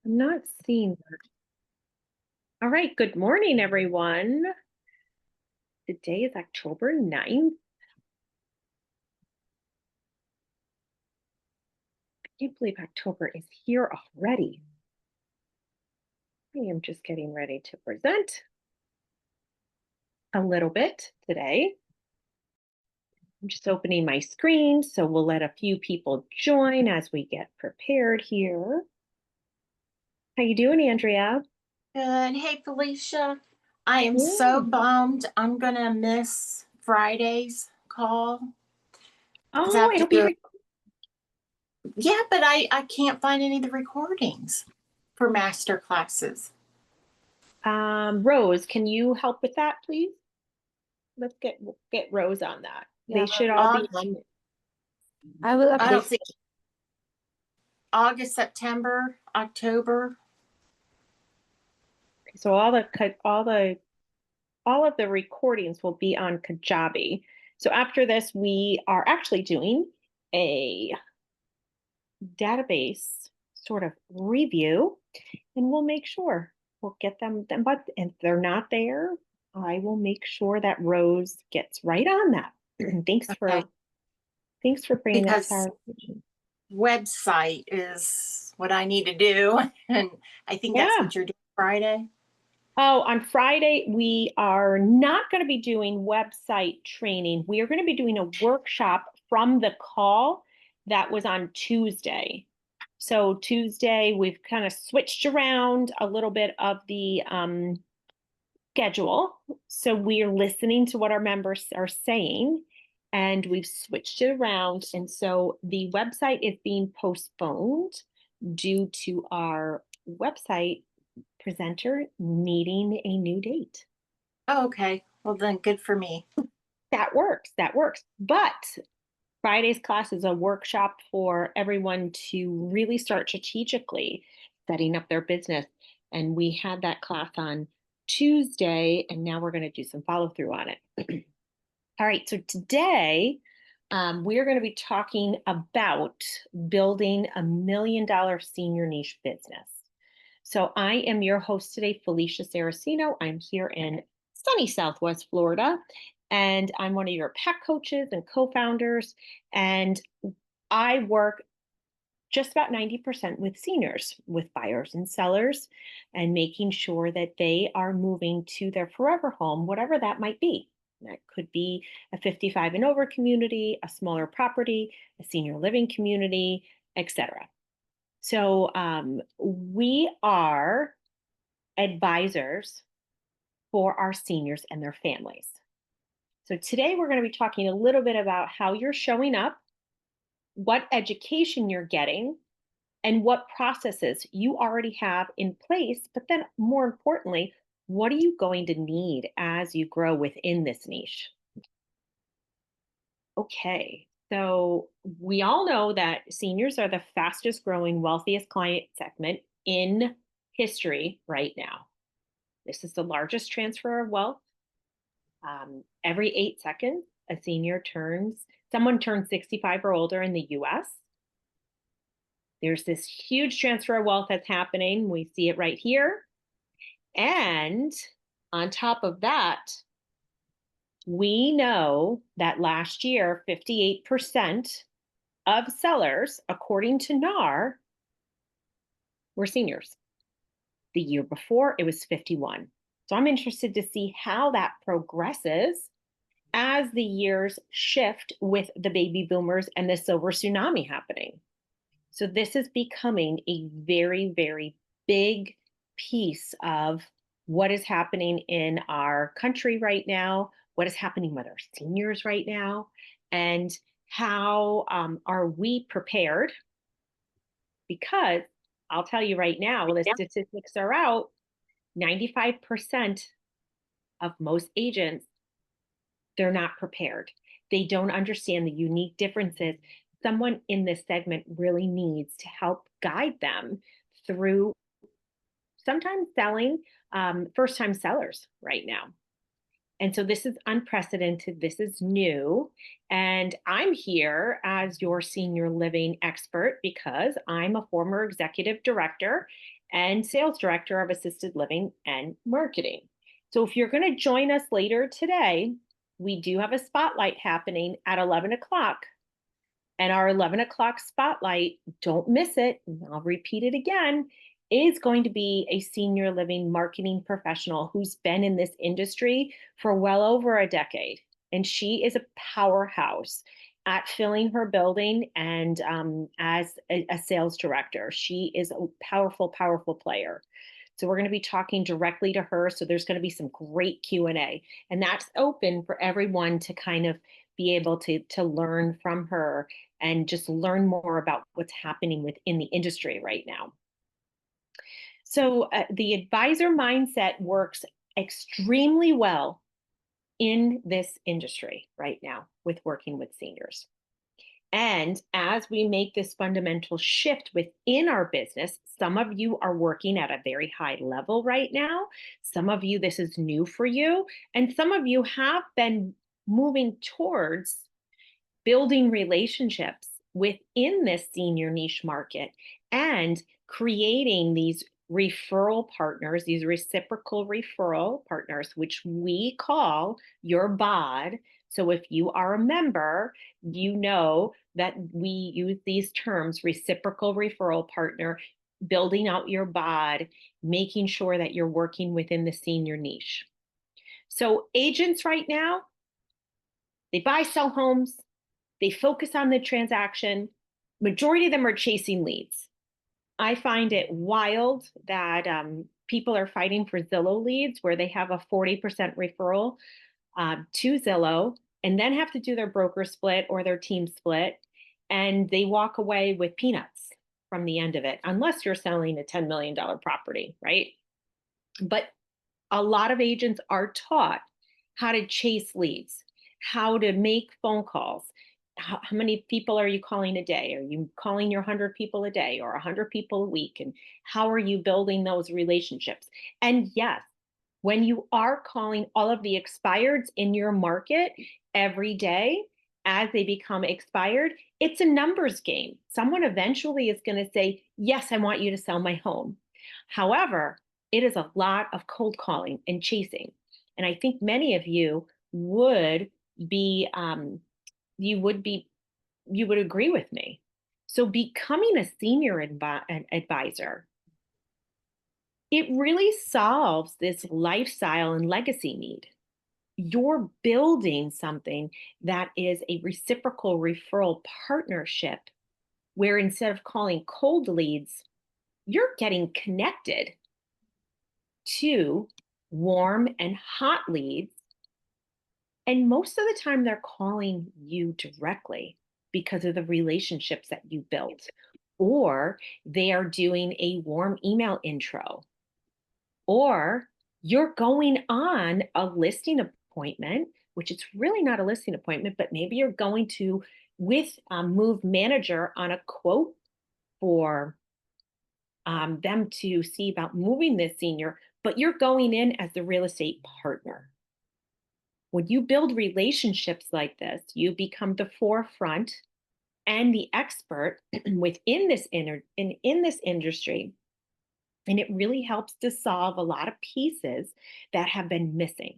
I'm not seeing that. All right, good morning, everyone. Today is October 9th. I can't believe October is here already. I am just getting ready to present a little bit today. I'm just opening my screen, so we'll let a few people join as we get prepared here. How you doing, Andrea? Good. Hey, Felicia. I am so Yeah. bummed. I'm gonna miss Friday's call because I Oh, have to it'll be go. Yeah, but I can't find any of the recordings for master classes. Rose, can you help with that, please? Let's get Rose on that. They Yeah, should all be August. on. I will I don't update. see August, September, October. So all of the recordings will be on Kajabi. So after this, we are actually doing a database sort of review, and we'll make sure we'll get them. But if they're not there, I will make sure that Rose gets right on that. thanks Okay, for thanks for bringing that to because our attention. website is what I need to do, and I think that's Yeah. what you're doing Friday. Oh, on Friday, we are not going to be doing website training. We are going to be doing a workshop from the call that was on Tuesday. So Tuesday, we've kind of switched around a little bit of the schedule. So we are listening to what our members are saying, and we've switched it around. And so the website is being postponed due to our website presenter needing a new date. Oh, okay. Well, then good for me. That works. That works. But Friday's class is a workshop for everyone to really start strategically setting up their business. And we had that class on Tuesday, and now we're going to do some follow through on it. All right. So today, we are going to be talking about building $1 million senior niche business. So I am your host today, Felicia Saraceno. I'm here in sunny Southwest Florida, and I'm one of your PAC coaches and co-founders. And I work just about 90% with seniors, with buyers and sellers, and making sure that they are moving to their forever home, whatever that might be. That could be a 55 and over community, a smaller property, a senior living community, etc. So we are advisors for our seniors and their families. So today we're going to be talking a little bit about how you're showing up, what education you're getting, and what processes you already have in place. But then more importantly, what are you going to need as you grow within this niche? Okay. So we all know that seniors are the fastest growing, wealthiest client segment in history right now. This is the largest transfer of wealth. Every 8 seconds, someone turns 65 or older in the US. There's this huge transfer of wealth that's happening. We see it right here. And on top of that, we know that last year, 58% of sellers, according to NAR, were seniors. The year before, it was 51. So I'm interested to see how that progresses as the years shift with the baby boomers and the silver tsunami happening. So this is becoming a very, very big piece of what is happening in our country right now, what is happening with our seniors right now, and how are we prepared? Because I'll tell you right now, the statistics are out, 95% of most agents, they're not prepared. They don't understand the unique differences. Someone in this segment really needs to help guide them through sometimes selling, first time sellers right now. And so this is unprecedented. This is new. And I'm here as your senior living expert because I'm a former executive director and Sales Director of Assisted Living and Marketing. So if you're going to join us later today, we do have a spotlight happening at 11 o'clock. And our 11 o'clock spotlight, don't miss it, I'll repeat it again, is going to be a senior living marketing professional who's been in this industry for well over a decade. And she is a powerhouse at filling her building and as a sales director. She is a powerful, powerful player. So we're going to be talking directly to her. So there's going to be some great Q&A, and that's open for everyone to kind of be able to learn from her and just learn more about what's happening within the industry right now. So the advisor mindset works extremely well in this industry right now with working with seniors. And as we make this fundamental shift within our business, some of you are working at a very high level right now. Some of you, this is new for you. And some of you have been moving towards building relationships within this senior niche market and creating these referral partners, these reciprocal referral partners, which we call your BOD. So if you are a member, you know that we use these terms: reciprocal referral partner, building out your BOD, making sure that you're working within the senior niche. So agents right now, they buy, sell homes, they focus on the transaction. Majority of them are chasing leads. I find it wild that people are fighting for Zillow leads where they have a 40% referral to Zillow and then have to do their broker split or their team split, and they walk away with peanuts from the end of it, unless you're selling a $10 million property, right? But a lot of agents are taught how to chase leads, how to make phone calls. How many people are you calling a day? Are you calling your 100 people a day or 100 people a week? And how are you building those relationships? And yes, when you are calling all of the expireds in your market every day as they become expired, it's a numbers game. Someone eventually is going to say, yes, I want you to sell my home. However, it is a lot of cold calling and chasing. And I think many of you would be, you would agree with me. So becoming a senior advisor, it really solves this lifestyle and legacy need. You're building something that is a reciprocal referral partnership where instead of calling cold leads, you're getting connected to warm and hot leads. And most of the time they're calling you directly because of the relationships that you built, or they are doing a warm email intro, or you're going on a listing appointment, which it's really not a listing appointment, but maybe you're going to with a Move Manager on a quote for them to see about moving this senior, but you're going in as the real estate partner. When you build relationships like this, you become the forefront and the expert within this in this industry. And it really helps to solve a lot of pieces that have been missing.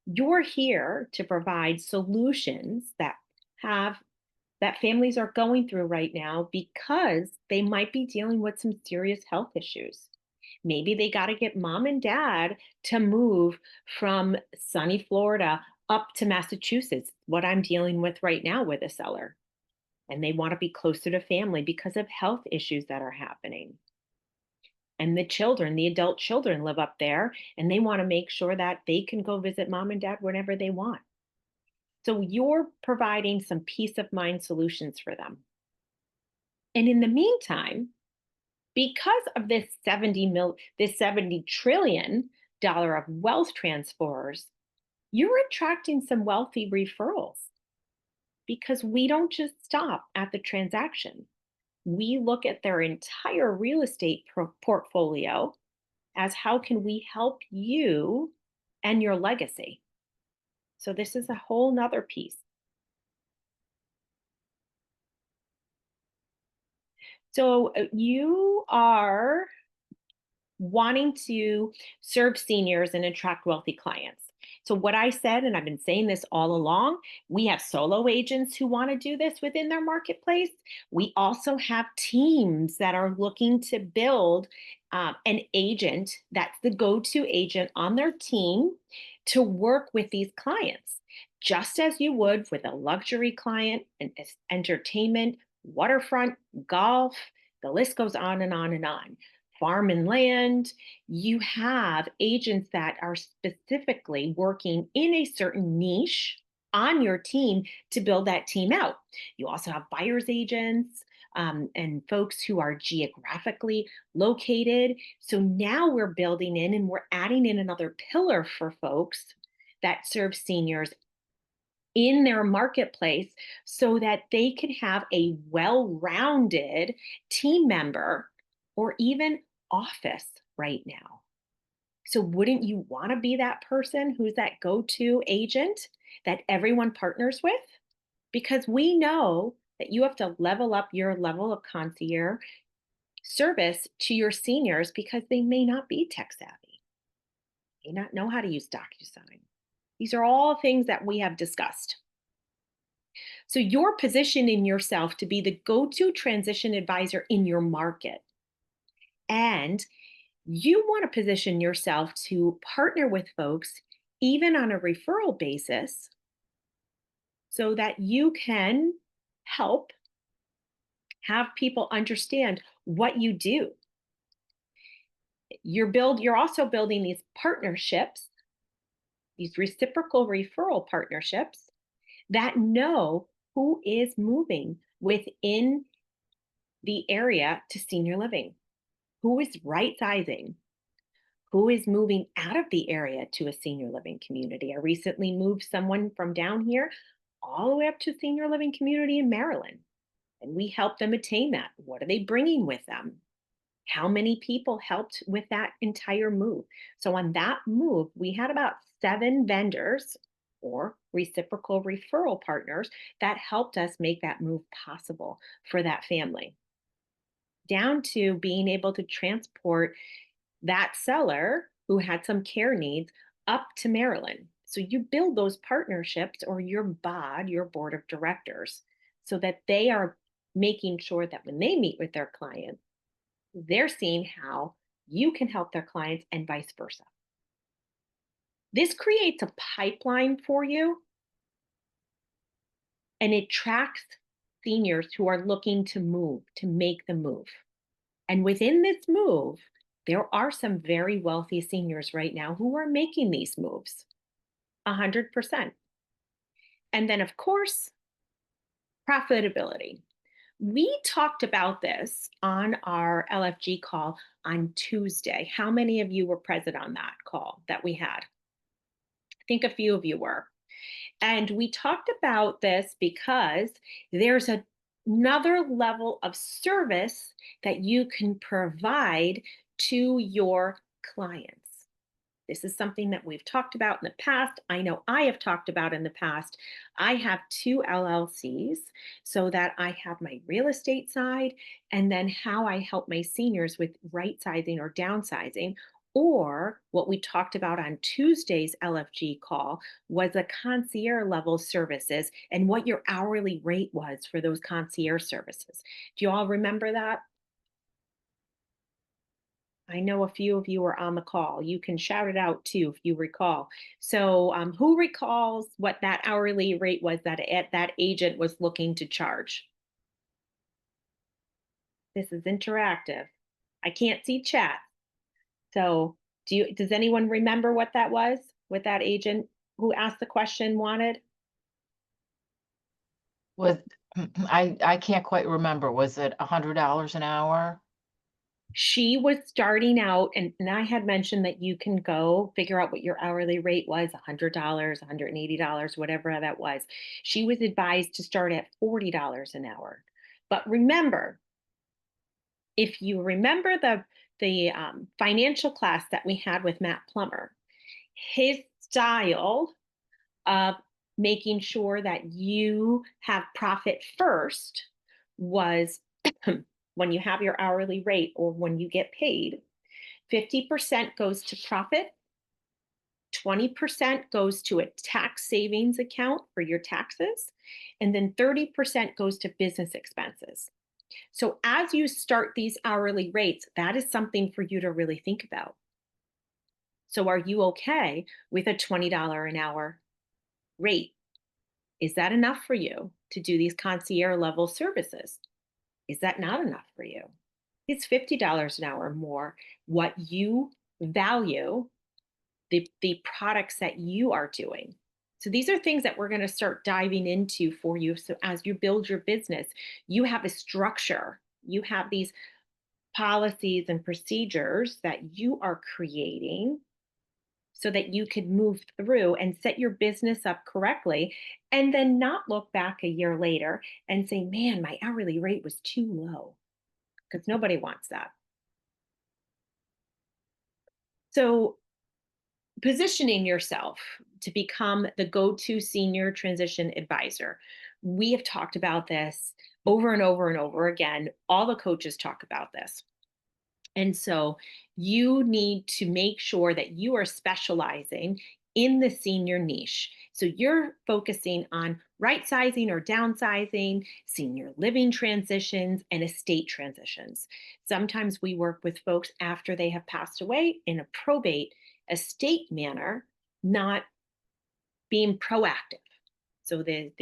You're here to provide solutions that families are going through right now because they might be dealing with some serious health issues. Maybe they got to get mom and dad to move from sunny Florida up to Massachusetts, what I'm dealing with right now with a seller. And they want to be closer to family because of health issues that are happening. And the children, the adult children live up there, and they want to make sure that they can go visit mom and dad whenever they want. So you're providing some peace of mind solutions for them. And in the meantime, because of this $70 trillion of wealth transfers, you're attracting some wealthy referrals because we don't just stop at the transaction. We look at their entire real estate portfolio as how can we help you and your legacy. So this is a whole nother piece. So you are wanting to serve seniors and attract wealthy clients. So, what I said, and I've been saying this all along, we have solo agents who want to do this within their marketplace. We also have teams that are looking to build an agent that's the go to agent on their team to work with these clients, just as you would with a luxury client, and entertainment, waterfront, golf. The list goes on and on and on. Farm and land, you have agents that are specifically working in a certain niche on your team to build that team out. You also have buyer's agents and folks who are geographically located. So now we're building in and we're adding in another pillar for folks that serve seniors in their marketplace so that they can have a well-rounded team member or even office right now. So wouldn't you want to be that person who's that go-to agent that everyone partners with? Because we know that you have to level up your level of concierge service to your seniors because they may not be tech savvy, may not know how to use DocuSign. These are all things that we have discussed. So you're positioning yourself to be the go-to transition advisor in your market. And you want to position yourself to partner with folks, even on a referral basis, so that you can help have people understand what you do. You're also building these partnerships, these reciprocal referral partnerships that know who is moving within the area to senior living, who is right sizing, who is moving out of the area to a senior living community. I recently moved someone from down here all the way up to a senior living community in Maryland, and we helped them attain that. What are they bringing with them? How many people helped with that entire move? So on that move, we had about 7 vendors or reciprocal referral partners that helped us make that move possible for that family, down to being able to transport that seller who had some care needs up to Maryland. So you build those partnerships, or your BOD, your board of directors, so that they are making sure that when they meet with their clients, they're seeing how you can help their clients and vice versa. This creates a pipeline for you, and it tracks seniors who are looking to move, to make the move. And within this move, there are some very wealthy seniors right now who are making these moves 100%. And then, of course, profitability. We talked about this on our LFG call on Tuesday. How many of you were present on that call that we had? I think a few of you were. And we talked about this because there's another level of service that you can provide to your clients. This is something that we've talked about in the past. I know I have talked about in the past. I have 2 LLCs so that I have my real estate side and then how I help my seniors with right sizing or downsizing. Or what we talked about on Tuesday's LFG call was a concierge level services and what your hourly rate was for those concierge services. Do you all remember that? I know a few of you are on the call. You can shout it out too if you recall. So, who recalls what that hourly rate was that that agent was looking to charge? This is interactive. I can't see chat. So, does anyone remember what that was? What that agent who asked the question wanted? Was I can't quite remember. Was it $100 an hour? She was starting out, and I had mentioned that you can go figure out what your hourly rate was, $100, $180, whatever that was. She was advised to start at $40 an hour. But remember, if you remember the financial class that we had with Matt Plummer, his style of making sure that you have profit first was when you have your hourly rate or when you get paid, 50% goes to profit, 20% goes to a tax savings account for your taxes, and then 30% goes to business expenses. So as you start these hourly rates, that is something for you to really think about. So are you okay with a $20 an hour rate? Is that enough for you to do these concierge level services? Is that not enough for you? It's $50 an hour more what you value the products that you are doing. So these are things that we're going to start diving into for you. So as you build your business, you have a structure, you have these policies and procedures that you are creating so that you could move through and set your business up correctly and then not look back a year later and say, man, my hourly rate was too low, because nobody wants that. So positioning yourself to become the go-to senior transition advisor. We have talked about this over and over and over again. All the coaches talk about this. And so you need to make sure that you are specializing in the senior niche. So you're focusing on right sizing or downsizing, senior living transitions, and estate transitions. Sometimes we work with folks after they have passed away in a probate estate manner, not being proactive. So the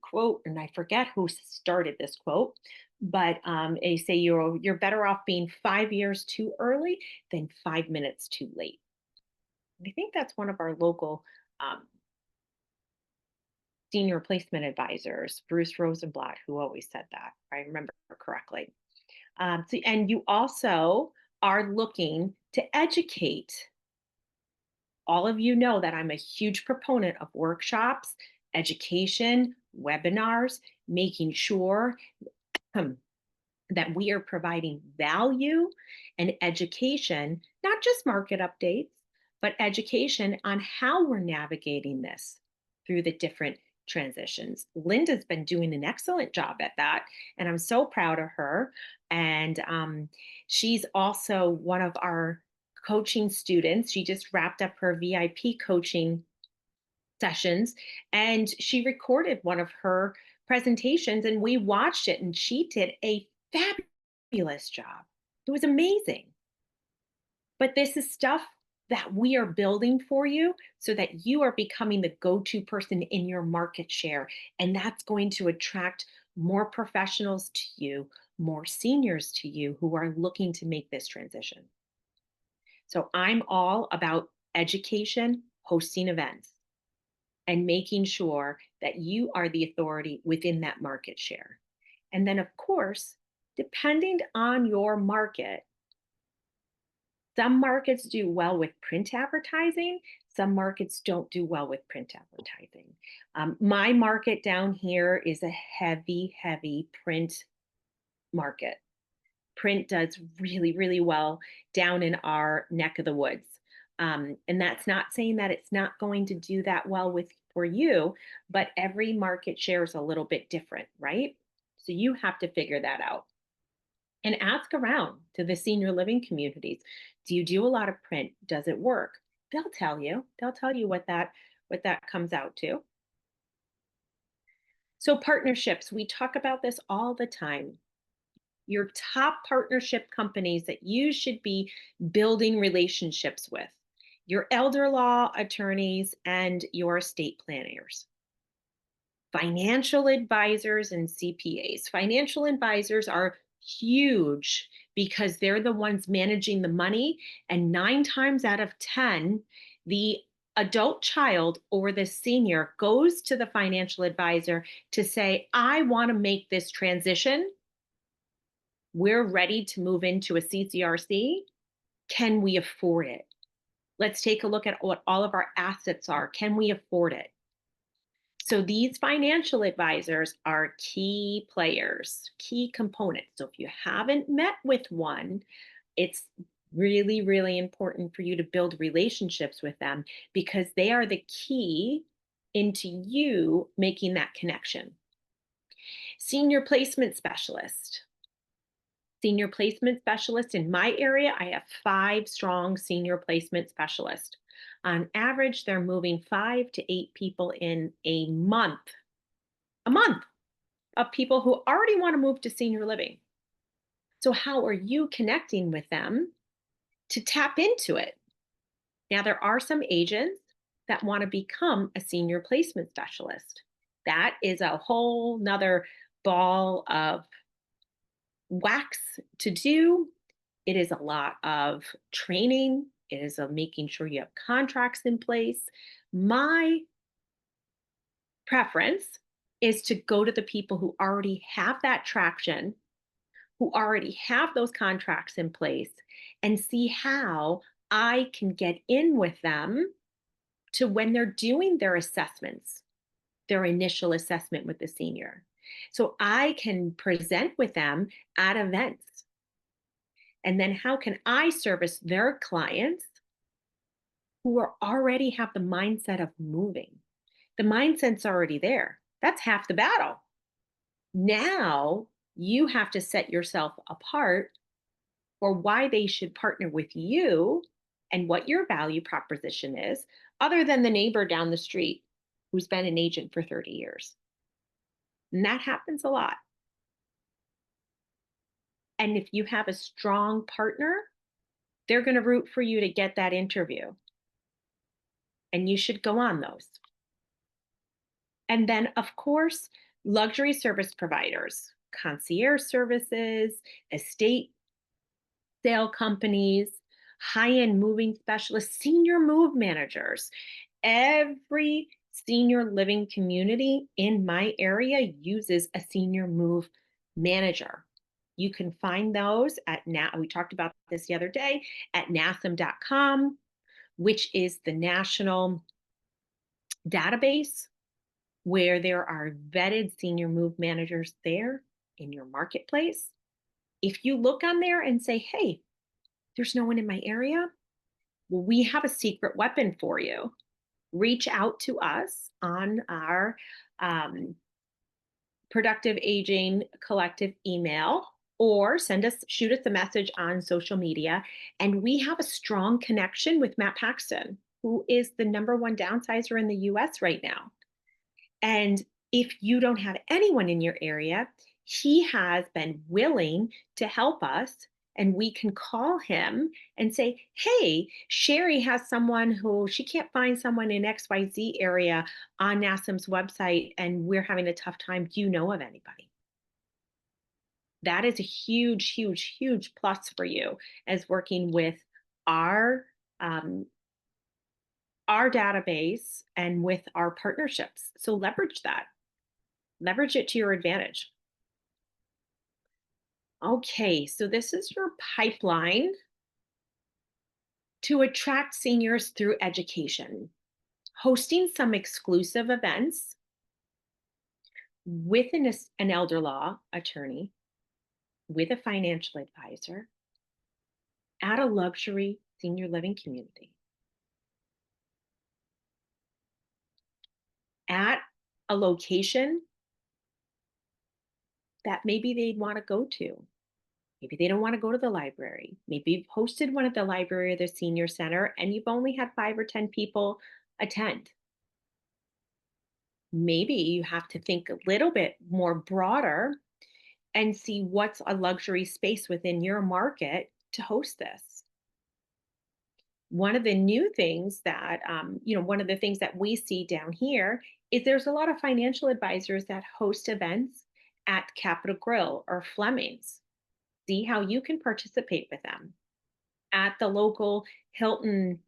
quote, and I forget who started this quote, but they say you're better off being 5 years too early than 5 minutes too late. And I think that's one of our local senior placement advisors, Bruce Rosenblatt, who always said that, if I remember correctly. And you also are looking to educate. All of you know that I'm a huge proponent of workshops, education, webinars, making sure that we are providing value and education, not just market updates, but education on how we're navigating this through the different transitions. Linda's been doing an excellent job at that, and I'm so proud of her. And she's also one of our coaching students. She just wrapped up her VIP coaching sessions, and she recorded one of her presentations, and we watched it, and she did a fabulous job. It was amazing. But this is stuff that we are building for you so that you are becoming the go-to person in your market share. And that's going to attract more professionals to you, more seniors to you who are looking to make this transition. So I'm all about education, hosting events, and making sure that you are the authority within that market share. And then, of course, depending on your market, some markets do well with print advertising. Some markets don't do well with print advertising. My market down here is a heavy, heavy print market. Print does really, really well down in our neck of the woods. And that's not saying that it's not going to do that well for you, but every market share is a little bit different, right? So you have to figure that out. And ask around to the senior living communities. Do you do a lot of print? Does it work? They'll tell you. They'll tell you what that comes out to. So partnerships, we talk about this all the time. Your top partnership companies that you should be building relationships with, your elder law attorneys and your estate planners. Financial advisors and CPAs. Financial advisors are huge because they're the ones managing the money. And 9 times out of 10, the adult child or the senior goes to the financial advisor to say, I want to make this transition. We're ready to move into a CCRC. Can we afford it? Let's take a look at what all of our assets are. Can we afford it? So these financial advisors are key players, key components. So if you haven't met with one, it's really, really important for you to build relationships with them because they are the key into you making that connection. Senior placement specialist. Senior placement specialists in my area, I have 5 strong senior placement specialists. On average, they're moving 5 to 8 people in a month of people who already want to move to senior living. So, how are you connecting with them to tap into it? Now, there are some agents that want to become a senior placement specialist. That is a whole nother ball of wax to do. It is a lot of training. It is of making sure you have contracts in place. My preference is to go to the people who already have that traction, who already have those contracts in place, and see how I can get in with them to when they're doing their assessments, their initial assessment with the senior. So I can present with them at events. And then how can I service their clients who are already have the mindset of moving? The mindset's already there. That's half the battle. Now you have to set yourself apart for why they should partner with you and what your value proposition is, other than the neighbor down the street who's been an agent for 30 years. And that happens a lot. And if you have a strong partner, they're going to root for you to get that interview. And you should go on those. And then, of course, luxury service providers, concierge services, estate sale companies, high-end moving specialists, senior move managers. Every senior living community in my area uses a senior move manager. You can find those at we talked about this the other day at NASM.com, which is the national database where there are vetted senior move managers there in your marketplace. If you look on there and say, hey, there's no one in my area, well, we have a secret weapon for you. Reach out to us on our Productive Aging Collective email, or shoot us a message on social media. And we have a strong connection with Matt Paxton, who is the #1 downsizer in the US right now. And if you don't have anyone in your area, he has been willing to help us. And we can call him and say, hey, Sherry has someone who she can't find someone in XYZ area on NASM's website, and we're having a tough time. Do you know of anybody? That is a huge, huge, huge plus for you as working with our database and with our partnerships. So leverage that. Leverage it to your advantage. Okay, so this is your pipeline to attract seniors through education. Hosting some exclusive events with an elder law attorney, with a financial advisor, at a luxury senior living community, at a location that maybe they'd want to go to. Maybe they don't want to go to the library. Maybe you've hosted one at the library or the senior center and you've only had 5 or 10 people attend. Maybe you have to think a little bit more broader and see what's a luxury space within your market to host this. One of the new things that, one of the things that we see down here is there's a lot of financial advisors that host events at Capitol Grill or Fleming's. See how you can participate with them at the local Hilton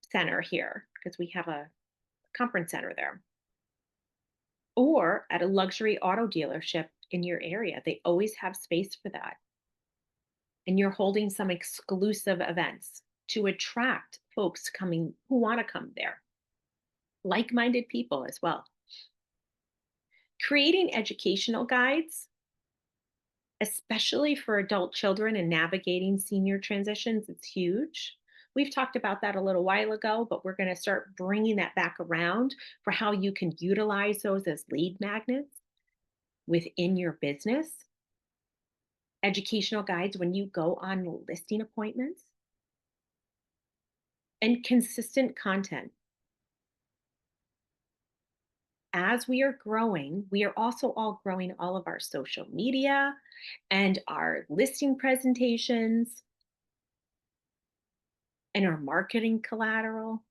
Center here, because we have a conference center there, or at a luxury auto dealership in your area. They always have space for that. And you're holding some exclusive events to attract folks coming who want to come there, like-minded people as well. Creating educational guides, especially for adult children and navigating senior transitions, it's huge. We've talked about that a little while ago, but we're going to start bringing that back around for how you can utilize those as lead magnets within your business. educational guides when you go on listing appointments, and consistent content. As we are growing, we are also all growing all of our social media and our listing presentations and our marketing collateral.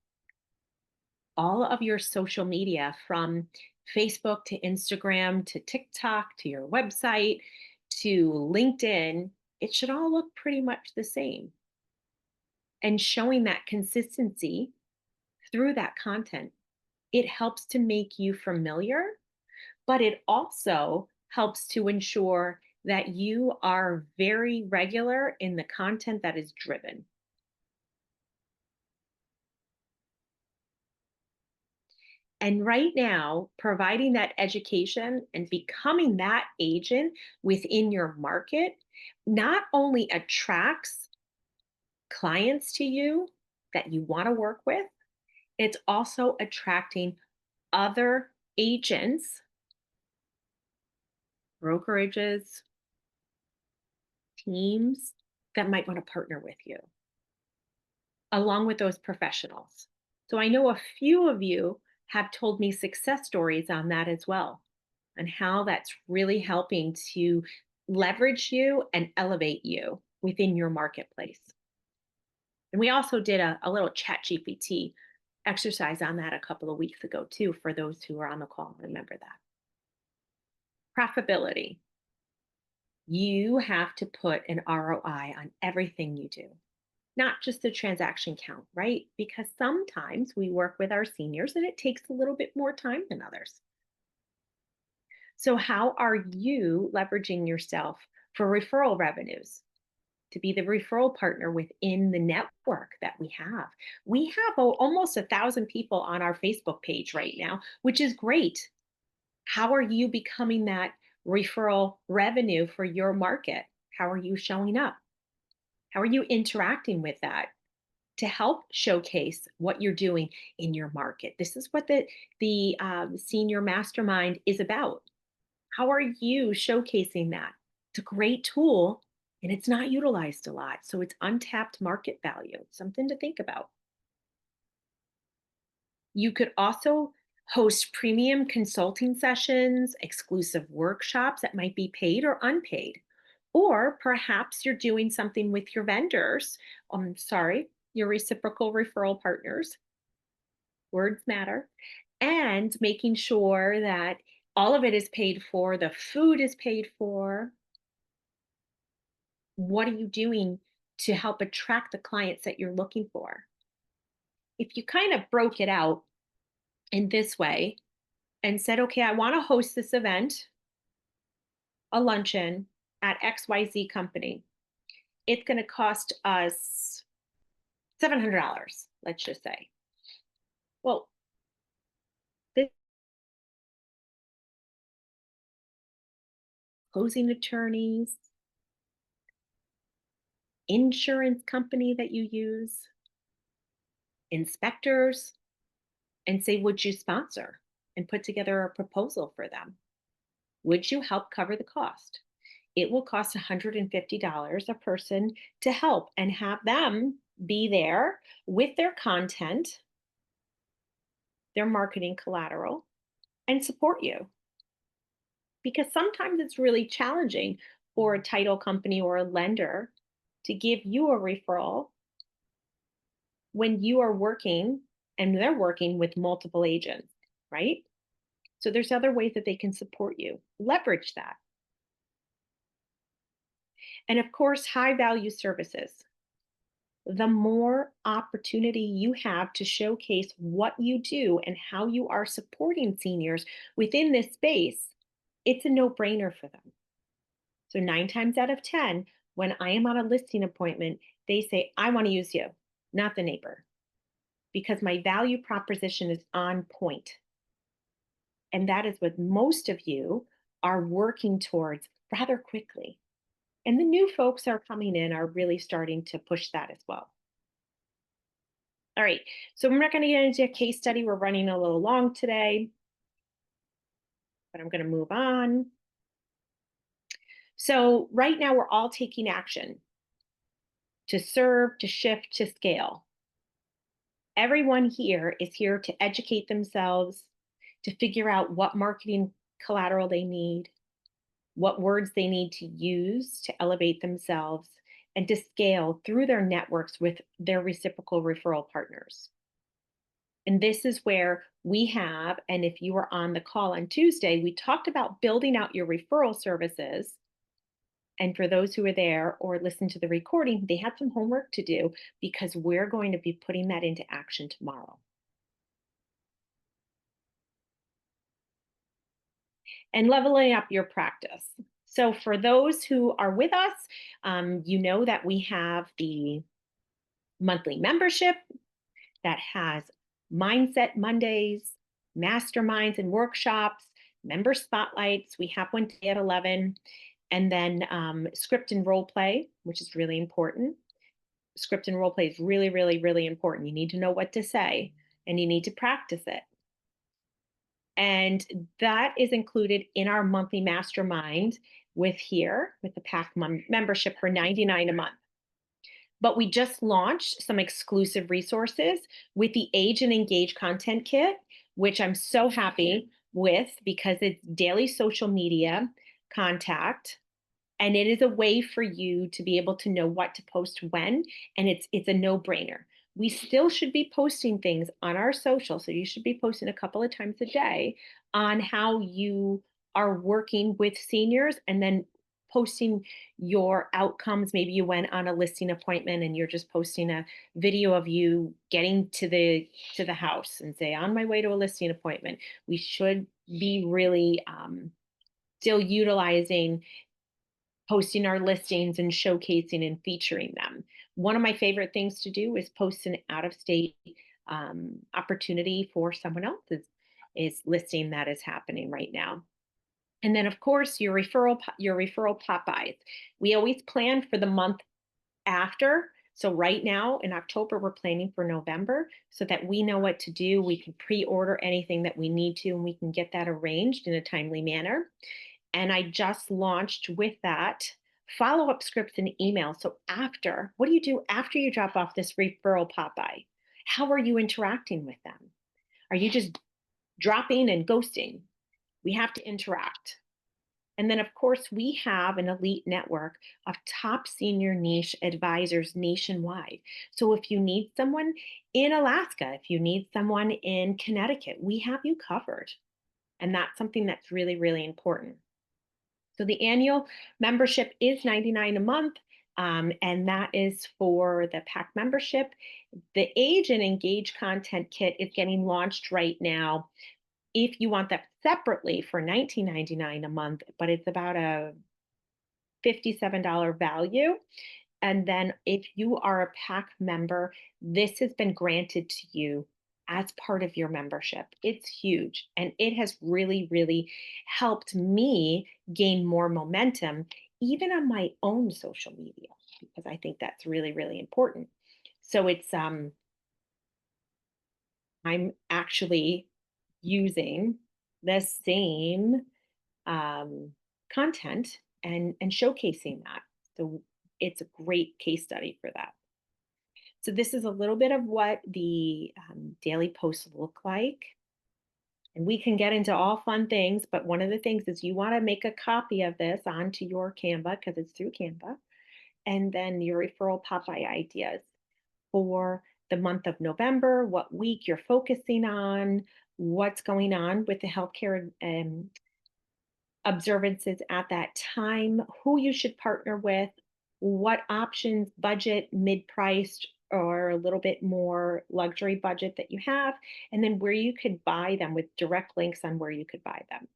All of your social media, from Facebook to Instagram to TikTok to your website to LinkedIn, it should all look pretty much the same. And showing that consistency through that content, it helps to make you familiar, but it also helps to ensure that you are very regular in the content that is driven. And right now, providing that education and becoming that agent within your market not only attracts clients to you that you want to work with, it's also attracting other agents, brokerages, teams that might want to partner with you, along with those professionals. So I know a few of you have told me success stories on that as well, and how that's really helping to leverage you and elevate you within your marketplace. And we also did a little chat GPT exercise on that a couple of weeks ago too, for those who are on the call. Remember that. Profitability. You have to put an ROI on everything you do, not just the transaction count, right? Because sometimes we work with our seniors and it takes a little bit more time than others. So, how are you leveraging yourself for referral revenues to be the referral partner within the network that we have? We have almost 1,000 people on our Facebook page right now, which is great. How are you becoming that referral revenue for your market? How are you showing up? How are you interacting with that to help showcase what you're doing in your market? This is what the senior mastermind is about. How are you showcasing that? It's a great tool and it's not utilized a lot. So it's untapped market value, something to think about. You could also host premium consulting sessions, exclusive workshops that might be paid or unpaid. Or perhaps you're doing something with your vendors. Your reciprocal referral partners. Words matter. And making sure that all of it is paid for, the food is paid for. What are you doing to help attract the clients that you're looking for? If you kind of broke it out in this way and said, okay, I want to host this event, a luncheon at XYZ company. It's going to cost us $700, let's just say. Well, this closing attorneys, insurance company that you use, inspectors, and say, would you sponsor and put together a proposal for them? Would you help cover the cost? It will cost $150 a person to help and have them be there with their content, their marketing collateral, and support you. Because sometimes it's really challenging for a title company or a lender to give you a referral when you are working and they're working with multiple agents, right? So there's other ways that they can support you. Leverage that. And of course, high value services. The more opportunity you have to showcase what you do and how you are supporting seniors within this space, it's a no-brainer for them. So 9 times out of 10, when I am on a listing appointment, they say, I want to use you, not the neighbor, because my value proposition is on point. And that is what most of you are working towards rather quickly. And the new folks are coming in are really starting to push that as well. All right, so we're not going to get into a case study. We're running a little long today, but I'm going to move on. So right now we're all taking action to serve, to shift, to scale. Everyone here is here to educate themselves, to figure out what marketing collateral they need, what words they need to use to elevate themselves, and to scale through their networks with their reciprocal referral partners. And this is where we have, and if you were on the call on Tuesday, we talked about building out your referral services. And for those who were there or listened to the recording, they had some homework to do because we're going to be putting that into action tomorrow. And leveling up your practice. So for those who are with us, you know that we have the monthly membership that has Mindset Mondays, masterminds and workshops, member spotlights. We have one today at 11. And then script and role play, which is really important. Script and role play is really, really, really important. You need to know what to say and you need to practice it. And that is included in our monthly mastermind with the PAC membership for $99 a month. But we just launched some exclusive resources with the Age and Engage content kit, which I'm so happy with because it's daily social media contact. And it is a way for you to be able to know what to post when, and it's a no-brainer. We still should be posting things on our social, so you should be posting a couple of times a day on how you are working with seniors and then posting your outcomes. Maybe you went on a listing appointment and you're just posting a video of you getting to the house and say, on my way to a listing appointment. We should be really still utilizing posting our listings and showcasing and featuring them. One of my favorite things to do is post an out-of-state opportunity for someone else's listing that is happening right now. And then, of course, your referral Popeyes. We always plan for the month after. So right now in October, we're planning for November so that we know what to do. We can pre-order anything that we need to, and we can get that arranged in a timely manner. And I just launched with that follow-up scripts and emails. So what do you do after you drop off this referral Popeye? How are you interacting with them? Are you just dropping and ghosting? We have to interact. And then, of course, we have an elite network of top senior niche advisors nationwide. So if you need someone in Alaska, if you need someone in Connecticut, we have you covered. And that's something that's really, really important. So the annual membership is $99 a month, and that is for the PAC membership. The Age and Engage content kit is getting launched right now. If you want that separately for $19.99 a month, but it's about a $57 value. And then if you are a PAC member, this has been granted to you as part of your membership. It's huge. And it has really, really helped me gain more momentum, even on my own social media, because I think that's really, really important. So it's, I'm actually using the same content and showcasing that. So it's a great case study for that. So this is a little bit of what the daily posts look like. And we can get into all fun things, but one of the things is you want to make a copy of this onto your Canva because it's through Canva. And then your referral Popeye ideas for the month of November, what week you're focusing on, what's going on with the healthcare observances at that time, who you should partner with, what options, budget, mid-priced, or a little bit more luxury budget that you have, and then where you could buy them with direct links on where you could buy them.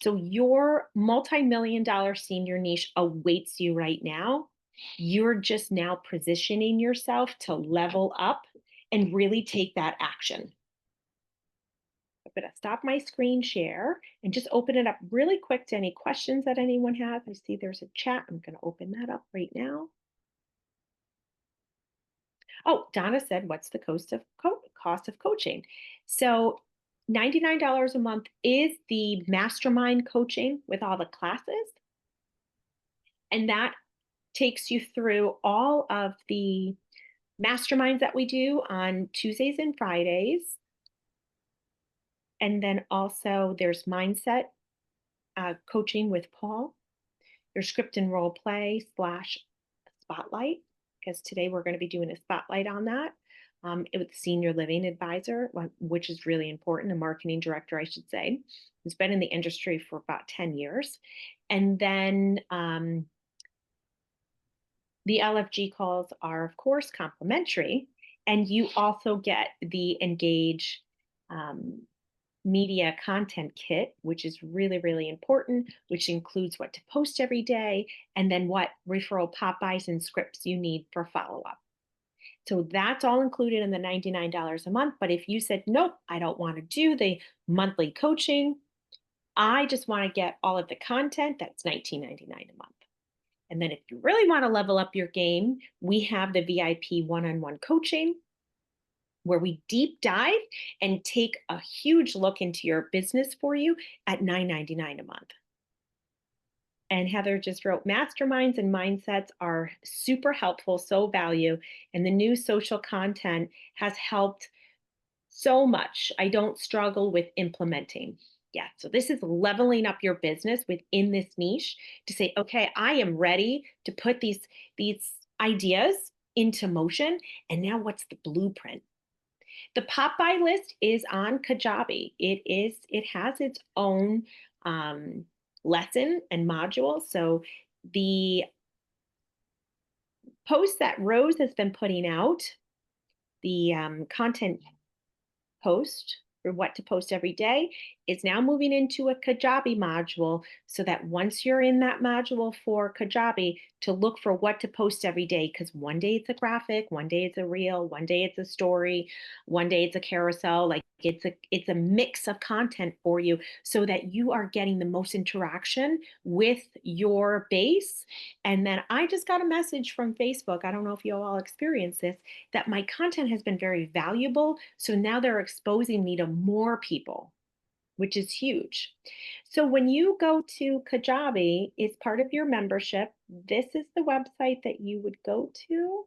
So your multi-million-dollar senior niche awaits you right now. You're just now positioning yourself to level up and really take that action. I'm going to stop my screen share and just open it up really quick to any questions that anyone has. I see there's a chat. I'm going to open that up right now. Oh, Donna said, what's the cost of coaching? So $99 a month is the mastermind coaching with all the classes. And that takes you through all of the masterminds that we do on Tuesdays and Fridays. And then also there's mindset coaching with Paul, your script and role play / spotlight, because today we're going to be doing a spotlight on that with the senior living advisor, which is really important, a marketing director, I should say, who's been in the industry for about 10 years. And then the LFG calls are, of course, complimentary. And you also get the Engage media content kit, which is really, really important, which includes what to post every day and then what referral pop-bys and scripts you need for follow-up. So that's all included in the $99 a month. But if you said, nope, I don't want to do the monthly coaching, I just want to get all of the content, that's $19.99 a month. And then if you really want to level up your game, we have the VIP one-on-one coaching where we deep dive and take a huge look into your business for you at $9.99 a month. And Heather just wrote, masterminds and mindsets are super helpful, so value. And the new social content has helped so much. I don't struggle with implementing. Yeah, so this is leveling up your business within this niche to say, okay, I am ready to put these ideas into motion. And now what's the blueprint? The pop-by list is on Kajabi. It has its own lesson and module. So the post that Rose has been putting out, the content post for what to post every day, is now moving into a Kajabi module so that once you're in that module for Kajabi, to look for what to post every day, because one day it's a graphic, one day it's a reel, one day it's a story, one day it's a carousel. Like it's a mix of content for you so that you are getting the most interaction with your base. And then I just got a message from Facebook, I don't know if you all experienced this, that my content has been very valuable. So now they're exposing me to more people, which is huge. So when you go to Kajabi, it's part of your membership. This is the website that you would go to.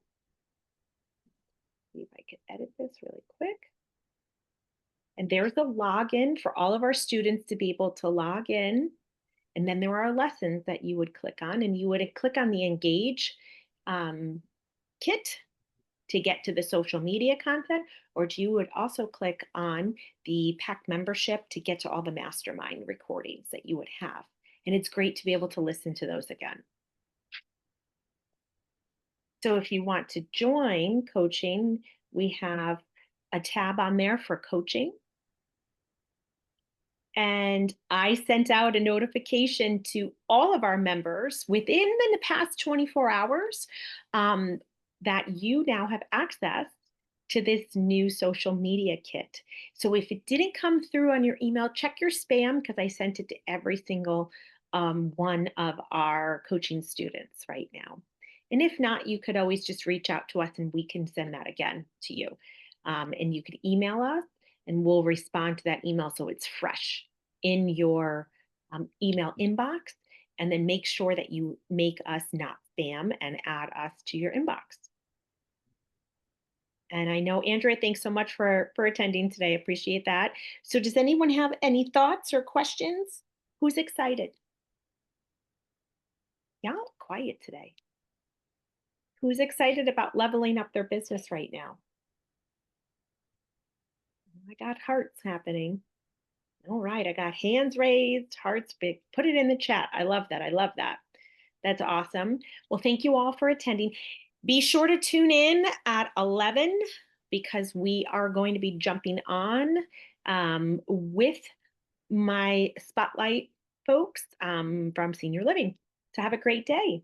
See if I can edit this really quick. And there's a login for all of our students to be able to log in. And then there are lessons that you would click on, and you would click on the Engage kit to get to the social media content, or you would also click on the pack membership to get to all the mastermind recordings that you would have. And it's great to be able to listen to those again. So if you want to join coaching, we have a tab on there for coaching. And I sent out a notification to all of our members within the past 24 hours that you now have access to this new social media kit. So if it didn't come through on your email, check your spam, because I sent it to every single one of our coaching students right now. And if not, you could always just reach out to us and we can send that again to you. And you could email us and we'll respond to that email so it's fresh in your email inbox. And then make sure that you make us not spam and add us to your inbox. And I know, Andrea, thanks so much for attending today. I appreciate that. So does anyone have any thoughts or questions? Who's excited? Y'all quiet today. Who's excited about leveling up their business right now? I got hearts happening. All right, I got hands raised, hearts big. Put it in the chat. I love that. I love that. That's awesome. Well, thank you all for attending. Be sure to tune in at 11 because we are going to be jumping on with my spotlight folks from Senior Living. So have a great day.